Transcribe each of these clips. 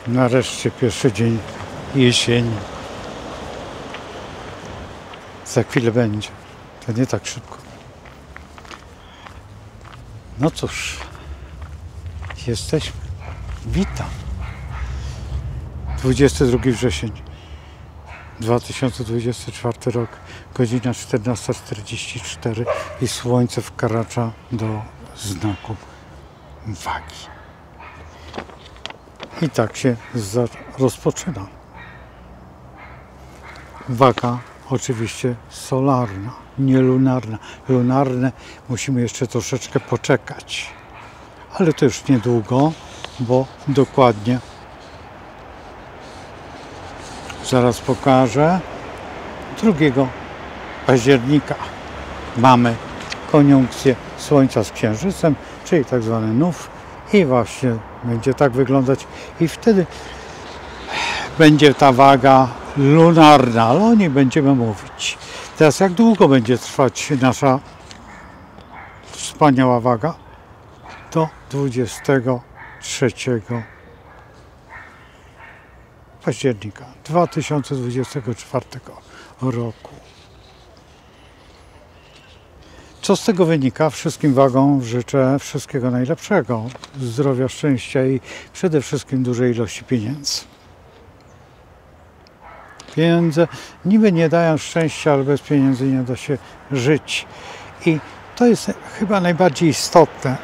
Nareszcie pierwszy dzień jesieni. Za chwilę będzie. To nie tak szybko. No cóż, jesteśmy. Witam. 22 wrzesień 2024 rok, godzina 14:44 i słońce wkracza do znaku wagi. I tak się rozpoczyna. Waga oczywiście solarna, nie lunarna. Lunarne musimy jeszcze troszeczkę poczekać. Ale to już niedługo, bo dokładnie zaraz pokażę. 2 października mamy koniunkcję Słońca z Księżycem, czyli tak zwany nów, i właśnie będzie tak wyglądać i wtedy będzie ta waga lunarna, ale o niej będziemy mówić. Teraz jak długo będzie trwać nasza wspaniała waga? Do 23 października 2024 roku. Co z tego wynika? Wszystkim wagom życzę wszystkiego najlepszego, zdrowia, szczęścia i przede wszystkim dużej ilości pieniędzy. Pieniądze niby nie dają szczęścia, ale bez pieniędzy nie da się żyć. I to jest chyba najbardziej istotne.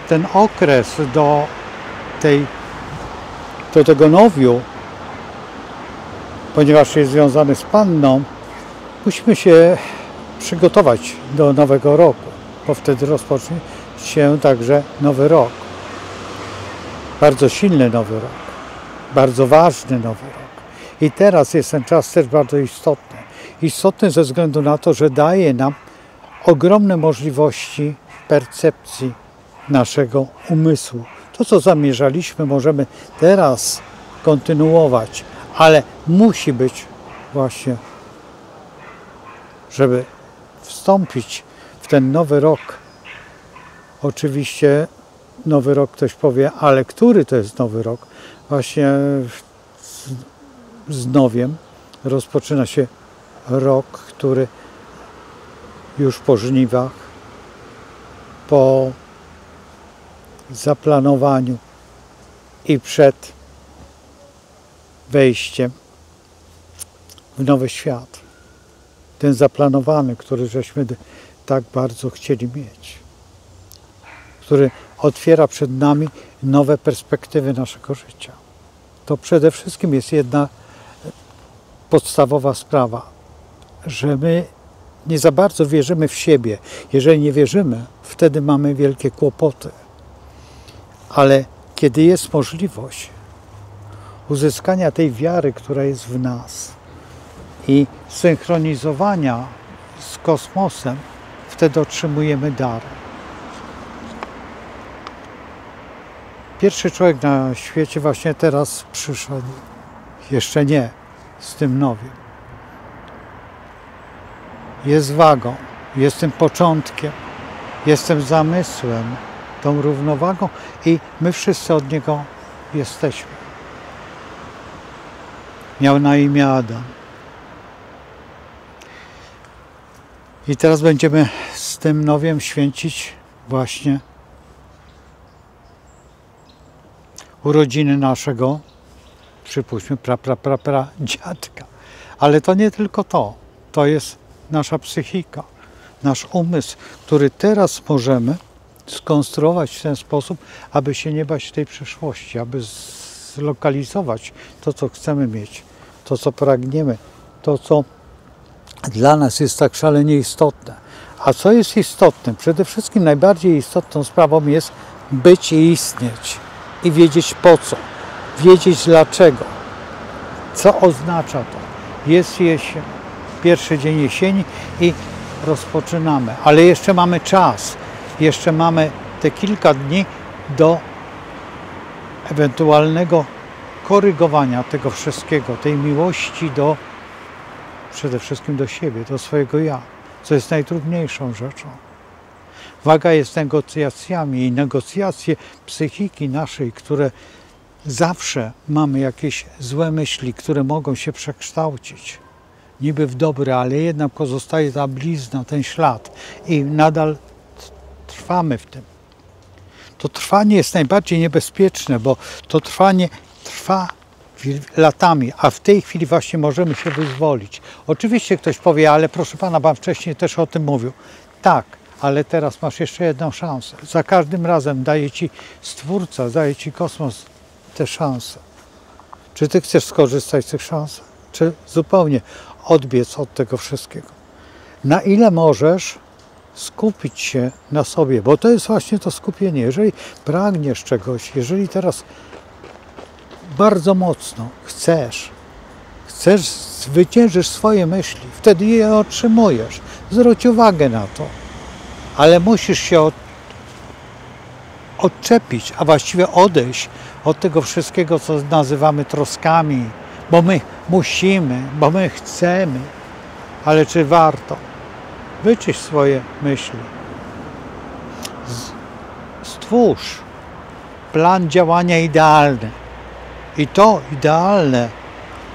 Ten okres do tego nowiu, ponieważ jest związany z Panną, musimy się przygotować do nowego roku, bo wtedy rozpocznie się także nowy rok. Bardzo silny nowy rok, bardzo ważny nowy rok. I teraz jest ten czas też bardzo istotny. Istotny ze względu na to, że daje nam ogromne możliwości percepcji naszego umysłu. To, co zamierzaliśmy, możemy teraz kontynuować, ale musi być właśnie, żeby wstąpić w ten nowy rok. Oczywiście nowy rok, ktoś powie, ale który to jest nowy rok? Właśnie z nowiem rozpoczyna się rok, który już po żniwach, po zaplanowaniu i przed wejściem w nowy świat. Ten zaplanowany, który żeśmy tak bardzo chcieli mieć. Który otwiera przed nami nowe perspektywy naszego życia. To przede wszystkim jest jedna podstawowa sprawa, że my nie za bardzo wierzymy w siebie. Jeżeli nie wierzymy, wtedy mamy wielkie kłopoty. Ale kiedy jest możliwość uzyskania tej wiary, która jest w nas i synchronizowania z kosmosem, wtedy otrzymujemy dar. Pierwszy człowiek na świecie właśnie teraz przyszedł. Jeszcze nie, z tym nowym. Jest wagą, jest tym początkiem, jest tym zamysłem, tą równowagą i my wszyscy od niego jesteśmy. Miał na imię Adam. I teraz będziemy z tym nowiem święcić właśnie urodziny naszego, przypuśćmy, dziadka. Ale to nie tylko to. To jest nasza psychika, nasz umysł, który teraz możemy skonstruować w ten sposób, aby się nie bać tej przyszłości, aby zlokalizować to, co chcemy mieć, to, co pragniemy, to, co dla nas jest tak szalenie istotne. A co jest istotne? Przede wszystkim najbardziej istotną sprawą jest być i istnieć. I wiedzieć po co, wiedzieć dlaczego, co oznacza to. Jest jesień, pierwszy dzień jesieni i rozpoczynamy, ale jeszcze mamy czas, jeszcze mamy te kilka dni do ewentualnego korygowania tego wszystkiego, tej miłości przede wszystkim do siebie, do swojego ja, co jest najtrudniejszą rzeczą. Waga jest negocjacjami i negocjacje psychiki naszej, które zawsze mamy jakieś złe myśli, które mogą się przekształcić niby w dobre, ale jednak pozostaje ta blizna, ten ślad i nadal trwamy w tym. To trwanie jest najbardziej niebezpieczne, bo to trwanie trwa latami, a w tej chwili właśnie możemy się wyzwolić. Oczywiście ktoś powie, ale proszę Pana, Pan wcześniej też o tym mówił. Tak, ale teraz masz jeszcze jedną szansę. Za każdym razem daje Ci Stwórca, daje Ci kosmos te szanse. Czy Ty chcesz skorzystać z tych szans, czy zupełnie odbiec od tego wszystkiego? Na ile możesz skupić się na sobie, bo to jest właśnie to skupienie. Jeżeli pragniesz czegoś, jeżeli teraz bardzo mocno chcesz, zwyciężysz swoje myśli, wtedy je otrzymujesz. Zwróć uwagę na to, ale musisz się odczepić, a właściwie odejść od tego wszystkiego, co nazywamy troskami, bo my musimy, bo my chcemy, ale czy warto? Wyczyść swoje myśli. Stwórz plan działania idealny. I to idealne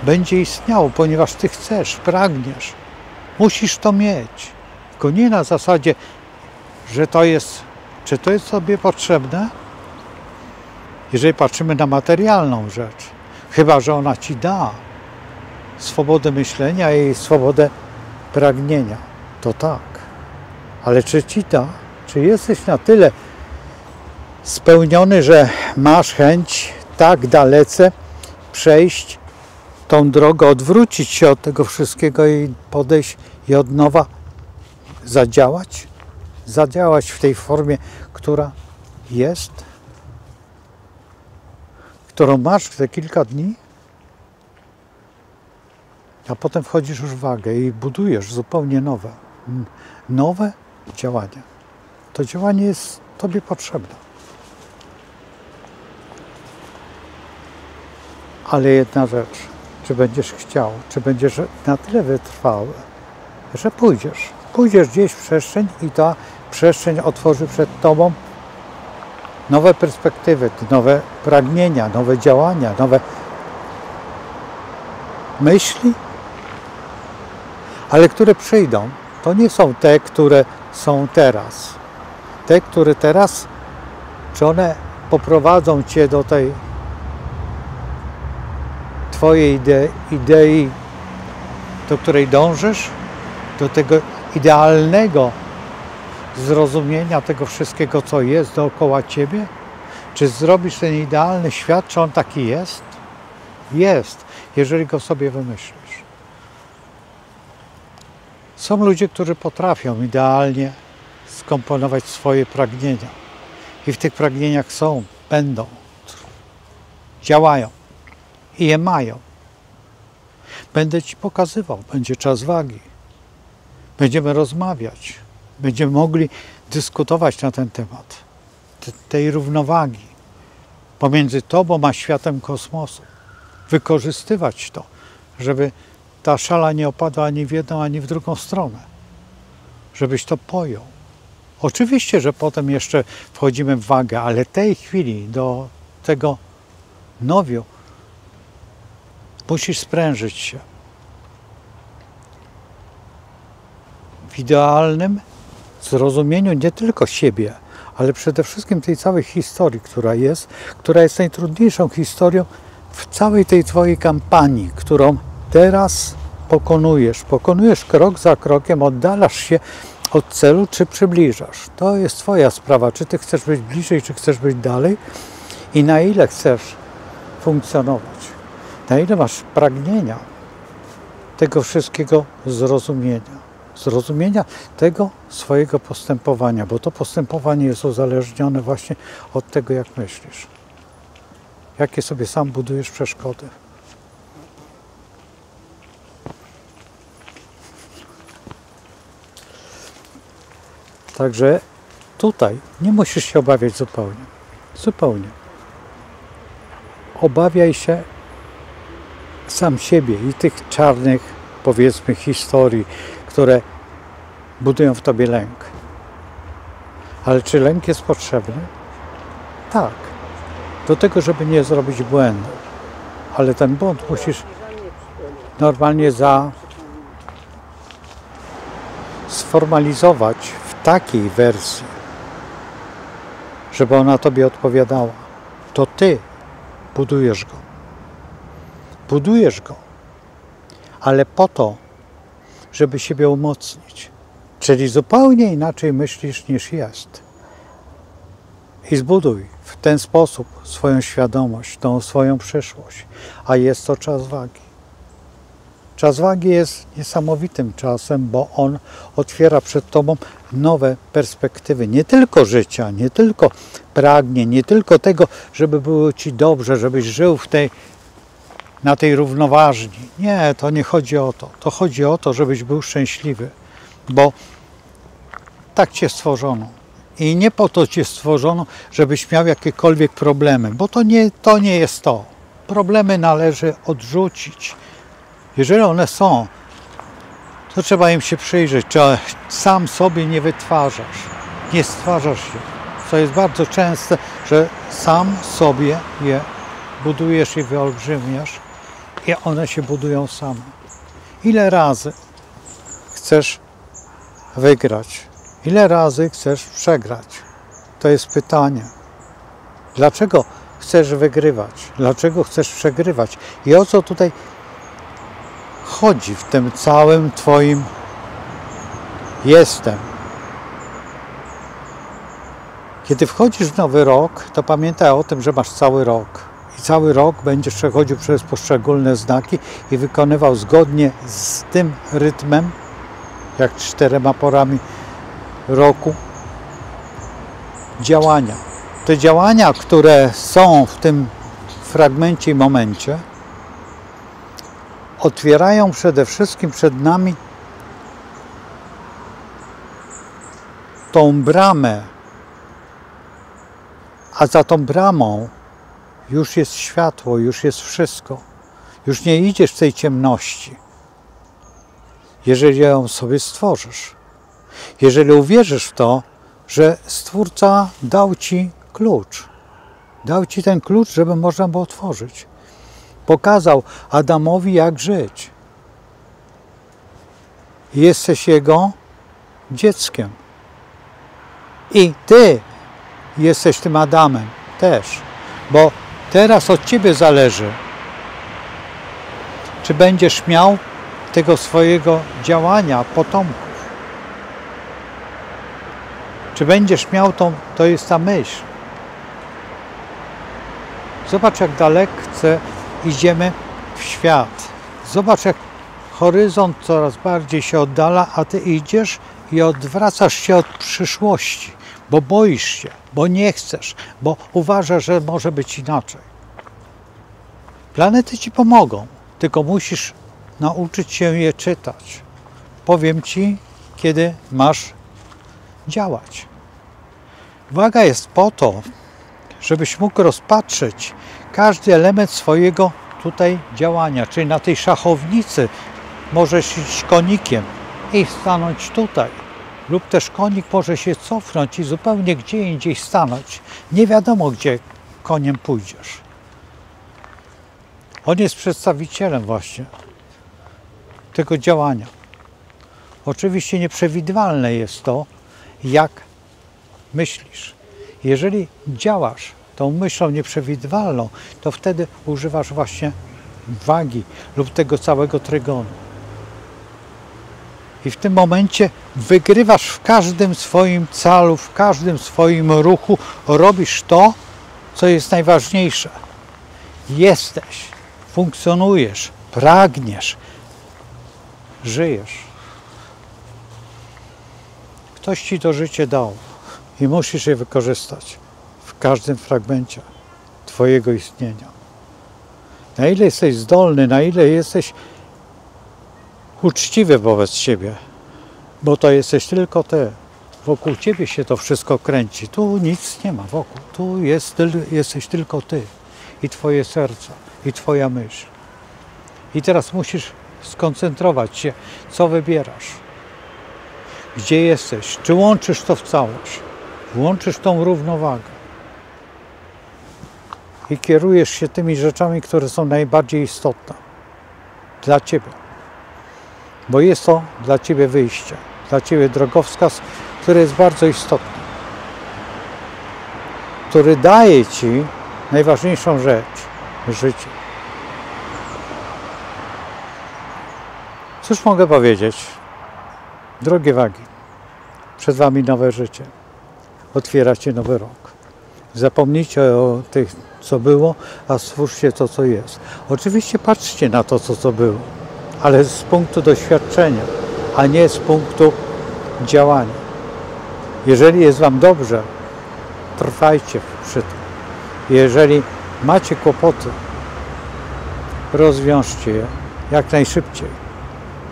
będzie istniało, ponieważ Ty chcesz, pragniesz. Musisz to mieć. Tylko nie na zasadzie, że to jest, czy to jest sobie potrzebne? Jeżeli patrzymy na materialną rzecz, chyba że ona Ci da swobodę myślenia i swobodę pragnienia, to tak. Ale czy Ci da? Czy jesteś na tyle spełniony, że masz chęć tak dalece przejść tą drogę, odwrócić się od tego wszystkiego i podejść i od nowa zadziałać? Zadziałać w tej formie, która jest, którą masz te kilka dni, a potem wchodzisz już w wagę i budujesz zupełnie nowe działanie. To działanie jest Tobie potrzebne. Ale jedna rzecz, czy będziesz chciał, czy będziesz na tyle wytrwały, że pójdziesz gdzieś w przestrzeń i ta przestrzeń otworzy przed Tobą nowe perspektywy, nowe pragnienia, nowe działania, nowe myśli, ale które przyjdą. To nie są te, które są teraz. Te, które teraz, czy one poprowadzą Cię do tej Twojej idei, do której dążysz, do tego idealnego zrozumienia tego wszystkiego, co jest dookoła Ciebie? Czy zrobisz ten idealny świat, czy on taki jest? Jest, jeżeli go sobie wymyślisz. Są ludzie, którzy potrafią idealnie skomponować swoje pragnienia. I w tych pragnieniach są, będą, działają i je mają. Będę Ci pokazywał, będzie czas wagi. Będziemy rozmawiać, będziemy mogli dyskutować na ten temat, tej równowagi pomiędzy Tobą a światem kosmosu. Wykorzystywać to, żeby ta szala nie opadła ani w jedną, ani w drugą stronę. Żebyś to pojął. Oczywiście, że potem jeszcze wchodzimy w wagę, ale tej chwili do tego nowiu musisz sprężyć się. W idealnym zrozumieniu nie tylko siebie, ale przede wszystkim tej całej historii, która jest najtrudniejszą historią w całej tej Twojej kampanii, którą teraz pokonujesz krok za krokiem, oddalasz się od celu, czy przybliżasz. To jest Twoja sprawa, czy Ty chcesz być bliżej, czy chcesz być dalej i na ile chcesz funkcjonować, na ile masz pragnienia tego wszystkiego zrozumienia tego swojego postępowania, bo to postępowanie jest uzależnione właśnie od tego, jak myślisz. Jakie sobie sam budujesz przeszkody. Także tutaj nie musisz się obawiać zupełnie. Zupełnie. Obawiaj się sam siebie i tych czarnych, powiedzmy, historii, które budują w Tobie lęk. Ale czy lęk jest potrzebny? Tak. do tego, żeby nie zrobić błędu. Ale ten błąd musisz normalnie sformalizować w takiej wersji, żeby ona tobie odpowiadała. To ty budujesz go. Budujesz go, ale po to, żeby siebie umocnić. Czyli zupełnie inaczej myślisz niż jest. I zbuduj w ten sposób swoją świadomość, tą swoją przyszłość. A jest to czas wagi. Czas wagi jest niesamowitym czasem, bo on otwiera przed tobą nowe perspektywy. Nie tylko życia, nie tylko pragnień, nie tylko tego, żeby było ci dobrze, żebyś żył na tej równoważni. Nie, to nie chodzi o to. To chodzi o to, żebyś był szczęśliwy, bo tak cię stworzono. I nie po to cię stworzono, żebyś miał jakiekolwiek problemy, bo to nie jest to. Problemy należy odrzucić. Jeżeli one są, to trzeba im się przyjrzeć, czy sam sobie nie wytwarzasz, nie stwarzasz się. Co jest bardzo częste, że sam sobie je budujesz i wyolbrzymiasz i one się budują same. Ile razy chcesz wygrać? Ile razy chcesz przegrać? To jest pytanie. Dlaczego chcesz wygrywać? Dlaczego chcesz przegrywać? I o co tutaj chodzi w tym całym twoim jestem? Kiedy wchodzisz w nowy rok, to pamiętaj o tym, że masz cały rok. I cały rok będziesz przechodził przez poszczególne znaki i wykonywał zgodnie z tym rytmem, jak 4 porami roku, działania. Te działania, które są w tym fragmencie i momencie, otwierają przede wszystkim przed nami tą bramę, a za tą bramą już jest światło, już jest wszystko. Już nie idziesz w tej ciemności, jeżeli ją sobie stworzysz. Jeżeli uwierzysz w to, że Stwórca dał ci klucz. Dał ci ten klucz, żeby można było otworzyć. Pokazał Adamowi, jak żyć. Jesteś Jego dzieckiem. I ty jesteś tym Adamem też. Bo teraz od ciebie zależy, czy będziesz miał tego swojego działania potomków. Czy będziesz miał to jest ta myśl. Zobacz, jak dalece idziemy w świat. Zobacz, jak horyzont coraz bardziej się oddala, a ty idziesz i odwracasz się od przyszłości, bo boisz się, bo nie chcesz, bo uważasz, że może być inaczej. Planety ci pomogą, tylko musisz nauczyć się je czytać. Powiem ci, kiedy masz działać. Waga jest po to, żebyś mógł rozpatrzeć każdy element swojego tutaj działania, czyli na tej szachownicy możesz iść konikiem i stanąć tutaj, lub też konik może się cofnąć i zupełnie gdzie indziej stanąć. Nie wiadomo, gdzie koniem pójdziesz. On jest przedstawicielem właśnie tego działania. Oczywiście nieprzewidywalne jest to, jak myślisz. Jeżeli działasz tą myślą nieprzewidywalną, to wtedy używasz właśnie wagi lub tego całego trygonu. I w tym momencie wygrywasz w każdym swoim calu, w każdym swoim ruchu, robisz to, co jest najważniejsze. Jesteś, funkcjonujesz, pragniesz, żyjesz. Ktoś ci to życie dał i musisz je wykorzystać w każdym fragmencie twojego istnienia. Na ile jesteś zdolny, na ile jesteś uczciwy wobec siebie, bo to jesteś tylko ty. Wokół ciebie się to wszystko kręci. Tu nic nie ma wokół. Tu jesteś tylko ty i twoje serce, i twoja myśl. I teraz musisz skoncentrować się, co wybierasz. Gdzie jesteś? Czy łączysz to w całość? Włączysz tą równowagę. i kierujesz się tymi rzeczami, które są najbardziej istotne dla Ciebie. Bo jest to dla Ciebie wyjście, dla Ciebie drogowskaz, który jest bardzo istotny, który daje Ci najważniejszą rzecz w życiu. Cóż mogę powiedzieć? Drogie wagi, przed Wami nowe życie. Otwieracie nowy rok. Zapomnijcie o tym, co było, a stwórzcie to, co jest. Oczywiście patrzcie na to, co było, ale z punktu doświadczenia, a nie z punktu działania. Jeżeli jest Wam dobrze, trwajcie przy tym. Jeżeli macie kłopoty, rozwiążcie je jak najszybciej.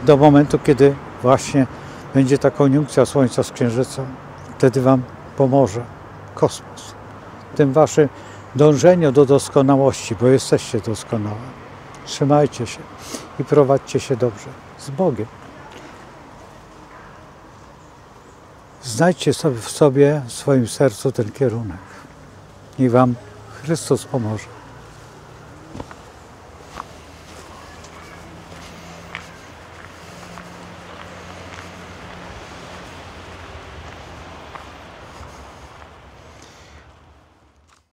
Do momentu, kiedy właśnie będzie ta koniunkcja Słońca z Księżycem. Wtedy Wam pomoże kosmos. W tym Wasze dążeniu do doskonałości, bo jesteście doskonałe. Trzymajcie się i prowadźcie się dobrze. Z Bogiem. Znajdźcie sobie w swoim sercu ten kierunek. Niech Wam Chrystus pomoże.